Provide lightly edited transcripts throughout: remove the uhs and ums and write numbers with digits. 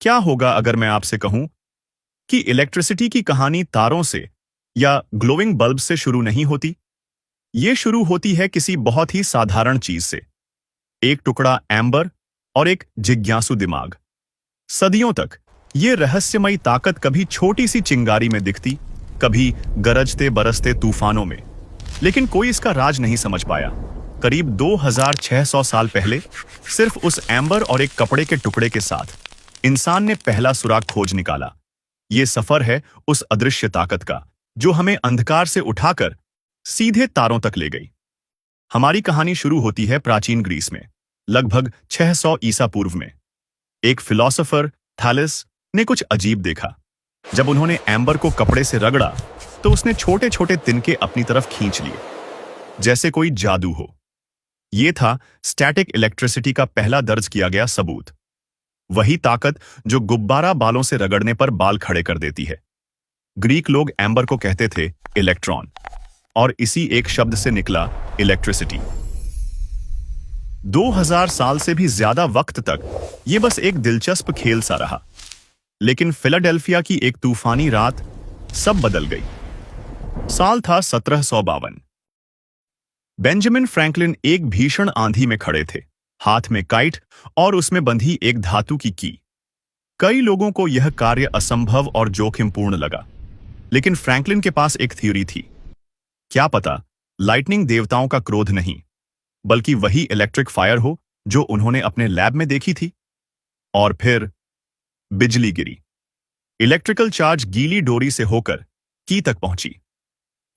क्या होगा अगर मैं आपसे कहूं कि इलेक्ट्रिसिटी की कहानी तारों से या ग्लोइंग बल्ब से शुरू नहीं होती। ये शुरू होती है किसी बहुत ही साधारण चीज से, एक टुकड़ा एम्बर और एक जिज्ञासु दिमाग। सदियों तक ये रहस्यमयी ताकत कभी छोटी सी चिंगारी में दिखती, कभी गरजते बरसते तूफानों में, लेकिन कोई इसका राज नहीं समझ पाया। करीब 2600 साल पहले सिर्फ उस एम्बर और एक कपड़े के टुकड़े के साथ इंसान ने पहला सुराग खोज निकाला। ये सफर है उस अदृश्य ताकत का जो हमें अंधकार से उठाकर सीधे तारों तक ले गई। हमारी कहानी शुरू होती है प्राचीन ग्रीस में, लगभग 600 ईसा पूर्व में। एक फिलोसोफर थैलेस ने कुछ अजीब देखा। जब उन्होंने एम्बर को कपड़े से रगड़ा तो उसने छोटे छोटे तिनके अपनी तरफ खींच लिए, जैसे कोई जादू हो। यह था स्टैटिक इलेक्ट्रिसिटी का पहला दर्ज किया गया सबूत। वही ताकत जो गुब्बारा बालों से रगड़ने पर बाल खड़े कर देती है। ग्रीक लोग एम्बर को कहते थे इलेक्ट्रॉन, और इसी एक शब्द से निकला इलेक्ट्रिसिटी। 2000 साल से भी ज्यादा वक्त तक यह बस एक दिलचस्प खेल सा रहा, लेकिन फिलाडेल्फिया की एक तूफानी रात सब बदल गई। साल था 1752। बेंजामिन फ्रैंकलिन एक भीषण आंधी में खड़े थे, हाथ में काइट और उसमें बंधी एक धातु की की। कई लोगों को यह कार्य असंभव और जोखिमपूर्ण लगा, लेकिन फ्रैंकलिन के पास एक थ्योरी थी। क्या पता लाइटनिंग देवताओं का क्रोध नहीं, बल्कि वही इलेक्ट्रिक फायर हो जो उन्होंने अपने लैब में देखी थी। और फिर बिजली गिरी। इलेक्ट्रिकल चार्ज गीली डोरी से होकर की तक पहुंची।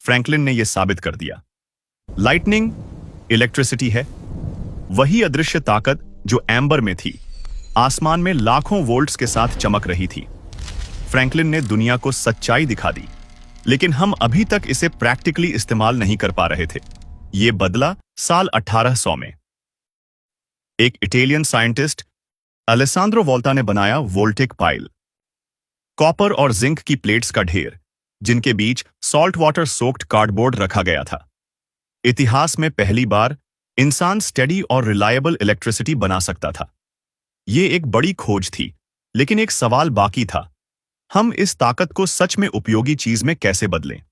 फ्रैंकलिन ने यह साबित कर दिया, लाइटनिंग इलेक्ट्रिसिटी है। वही अदृश्य ताकत जो एम्बर में थी, आसमान में लाखों वोल्ट्स के साथ चमक रही थी। फ्रैंकलिन ने दुनिया को सच्चाई दिखा दी, लेकिन हम अभी तक इसे प्रैक्टिकली इस्तेमाल नहीं कर पा रहे थे। यह बदला साल 1800 में। एक इटालियन साइंटिस्ट अलेसांद्रो वोल्टा ने बनाया वोल्टिक पाइल, कॉपर और जिंक की प्लेट्स का ढेर, जिनके बीच सॉल्ट वाटर सोक्ड कार्डबोर्ड रखा गया था। इतिहास में पहली बार इंसान स्टेडी और रिलायबल इलेक्ट्रिसिटी बना सकता था। यह एक बड़ी खोज थी, लेकिन एक सवाल बाकी था, हम इस ताकत को सच में उपयोगी चीज में कैसे बदलें?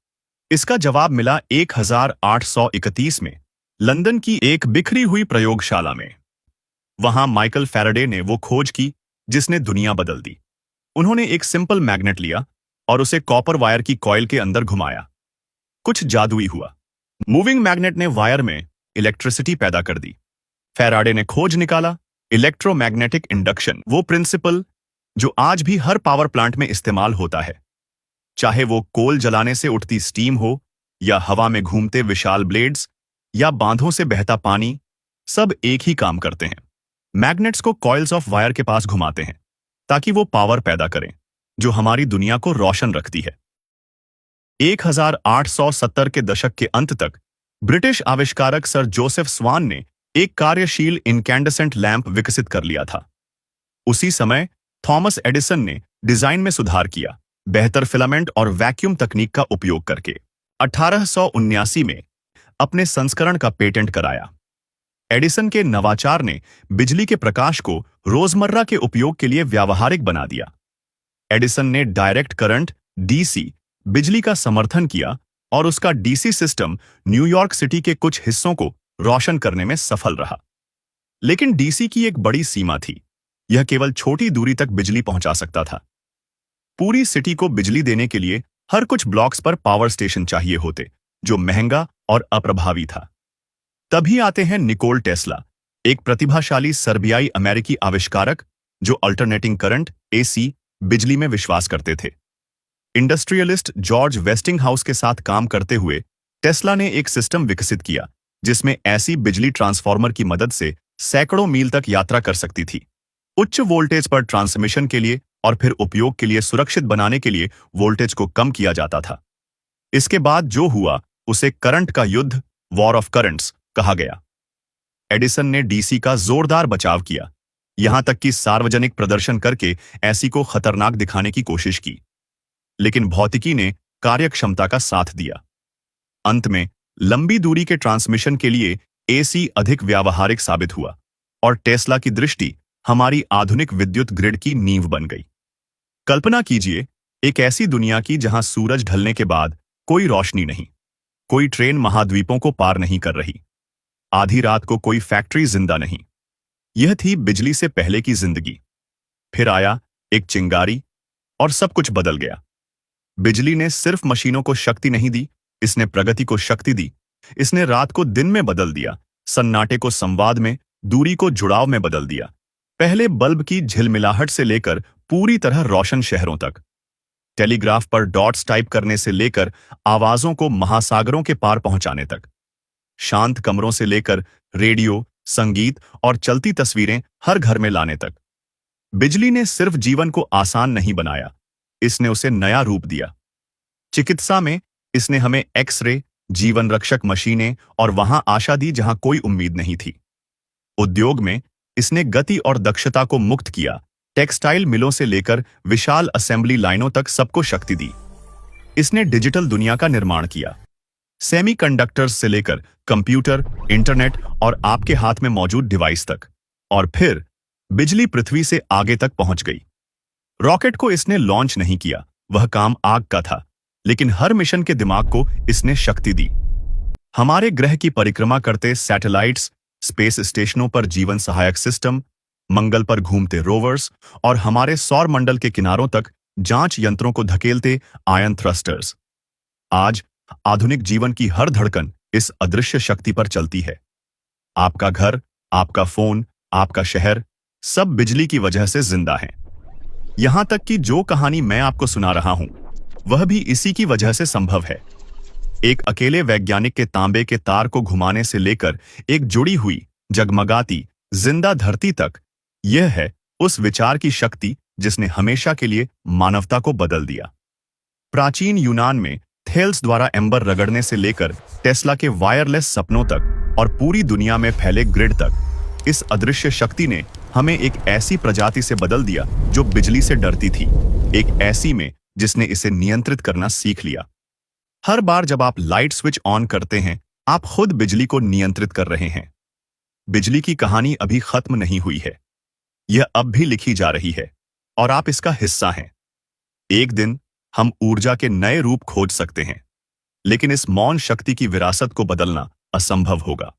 इसका जवाब मिला 1831 में लंदन की एक बिखरी हुई प्रयोगशाला में। वहां माइकल फैराडे ने वो खोज की जिसने दुनिया बदल दी। उन्होंने एक सिंपल मैग्नेट लिया और उसे कॉपर वायर की कॉइल के अंदर घुमाया। कुछ जादुई हुआ। मूविंग मैग्नेट ने वायर में इलेक्ट्रिसिटी पैदा कर दी। फैराडे ने खोज निकाला इलेक्ट्रोमैग्नेटिक इंडक्शन, वो प्रिंसिपल जो आज भी हर पावर प्लांट में इस्तेमाल होता है। चाहे वो कोल जलाने से उठती स्टीम हो, या हवा में घूमते विशाल ब्लेड्स, या बांधों से बहता पानी, सब एक ही काम करते हैं। मैग्नेट्स को कॉइल्स ऑफ वायर के पास घुमाते हैं ताकि वो पावर पैदा करें जो हमारी दुनिया को रोशन रखती है। 1870 के दशक के अंत तक ब्रिटिश आविष्कारक सर जोसेफ स्वान ने एक कार्यशील इनकैंडेसेंट लैंप विकसित कर लिया था। उसी समय थॉमस एडिसन ने डिजाइन में सुधार किया, बेहतर फिलामेंट और वैक्यूम तकनीक का उपयोग करके 1879 में अपने संस्करण का पेटेंट कराया। एडिसन के नवाचार ने बिजली के प्रकाश को रोजमर्रा के उपयोग के लिए व्यावहारिक बना दिया। एडिसन ने डायरेक्ट करंट डीसी बिजली का समर्थन किया और उसका डीसी सिस्टम न्यूयॉर्क सिटी के कुछ हिस्सों को रोशन करने में सफल रहा। लेकिन डीसी की एक बड़ी सीमा थी, यह केवल छोटी दूरी तक बिजली पहुंचा सकता था। पूरी सिटी को बिजली देने के लिए हर कुछ ब्लॉक्स पर पावर स्टेशन चाहिए होते, जो महंगा और अप्रभावी था। तभी आते हैं निकोल टेस्ला, एक प्रतिभाशाली सर्बियाई अमेरिकी आविष्कारक जो अल्टरनेटिंग करंट एसी बिजली में विश्वास करते थे। इंडस्ट्रियलिस्ट जॉर्ज वेस्टिंगहाउस के साथ काम करते हुए टेस्ला ने एक सिस्टम विकसित किया जिसमें ऐसी बिजली ट्रांसफार्मर की मदद से सैकड़ों मील तक यात्रा कर सकती थी। उच्च वोल्टेज पर ट्रांसमिशन के लिए और फिर उपयोग के लिए सुरक्षित बनाने के लिए वोल्टेज को कम किया जाता था। इसके बाद जो हुआ उसे करंट का युद्ध, वॉर ऑफ करंट्स, कहा गया। एडिसन ने डीसी का जोरदार बचाव किया, यहां तक कि सार्वजनिक प्रदर्शन करके ऐसी को खतरनाक दिखाने की कोशिश की। लेकिन भौतिकी ने कार्यक्षमता का साथ दिया। अंत में लंबी दूरी के ट्रांसमिशन के लिए एसी अधिक व्यावहारिक साबित हुआ और टेस्ला की दृष्टि हमारी आधुनिक विद्युत ग्रिड की नींव बन गई। कल्पना कीजिए एक ऐसी दुनिया की जहां सूरज ढलने के बाद कोई रोशनी नहीं, कोई ट्रेन महाद्वीपों को पार नहीं कर रही, आधी रात को कोई फैक्ट्री जिंदा नहीं। यह थी बिजली से पहले की जिंदगी। फिर आया एक चिंगारी और सब कुछ बदल गया। बिजली ने सिर्फ मशीनों को शक्ति नहीं दी, इसने प्रगति को शक्ति दी। इसने रात को दिन में बदल दिया, सन्नाटे को संवाद में, दूरी को जुड़ाव में बदल दिया। पहले बल्ब की झिलमिलाहट से लेकर पूरी तरह रोशन शहरों तक, टेलीग्राफ पर डॉट्स टाइप करने से लेकर आवाजों को महासागरों के पार पहुंचाने तक, शांत कमरों से लेकर रेडियो, संगीत और चलती तस्वीरें हर घर में लाने तक। बिजली ने सिर्फ जीवन को आसान नहीं बनाया, इसने उसे नया रूप दिया। चिकित्सा में इसने हमें एक्स-रे, जीवन रक्षक मशीनें और वहां आशा दी जहां कोई उम्मीद नहीं थी। उद्योग में इसने गति और दक्षता को मुक्त किया, टेक्सटाइल मिलों से लेकर विशाल असेंबली लाइनों तक सबको शक्ति दी। इसने डिजिटल दुनिया का निर्माण किया, सेमीकंडक्टर्स से लेकर कंप्यूटर, इंटरनेट और आपके हाथ में मौजूद डिवाइस तक। और फिर बिजली पृथ्वी से आगे तक पहुंच गई। रॉकेट को इसने लॉन्च नहीं किया, वह काम आग का था, लेकिन हर मिशन के दिमाग को इसने शक्ति दी। हमारे ग्रह की परिक्रमा करते सैटेलाइट्स, स्पेस स्टेशनों पर जीवन सहायक सिस्टम, मंगल पर घूमते रोवर्स और हमारे सौर मंडल के किनारों तक जांच यंत्रों को धकेलते आयन थ्रस्टर्स। आज आधुनिक जीवन की हर धड़कन इस अदृश्य शक्ति पर चलती है। आपका घर, आपका फोन, आपका शहर, सब बिजली की वजह से जिंदा हैं। यहां तक कि जो कहानी मैं आपको सुना रहा हूं, वह भी इसी की वजह से संभव है। एक अकेले वैज्ञानिक के तांबे के तार को घुमाने से लेकर एक जुड़ी हुई, जगमगाती, जिंदा धरती तक, यह है उस विचार की शक्ति जिसने हमेशा के लिए मानवता को बदल दिया। प्राचीन यूनान में थेल्स द्वारा एम्बर रगड़ने से लेकर टेस्ला के वायरलेस सपनों तक और पूरी दुनिया में फैले ग्रिड तक, इस अदृश्य शक्ति ने हमें एक ऐसी प्रजाति से बदल दिया जो बिजली से डरती थी, एक ऐसी में जिसने इसे नियंत्रित करना सीख लिया। हर बार जब आप लाइट स्विच ऑन करते हैं, आप खुद बिजली को नियंत्रित कर रहे हैं। बिजली की कहानी अभी खत्म नहीं हुई है, यह अब भी लिखी जा रही है और आप इसका हिस्सा हैं। एक दिन हम ऊर्जा के नए रूप खोज सकते हैं, लेकिन इस मौन शक्ति की विरासत को बदलना असंभव होगा।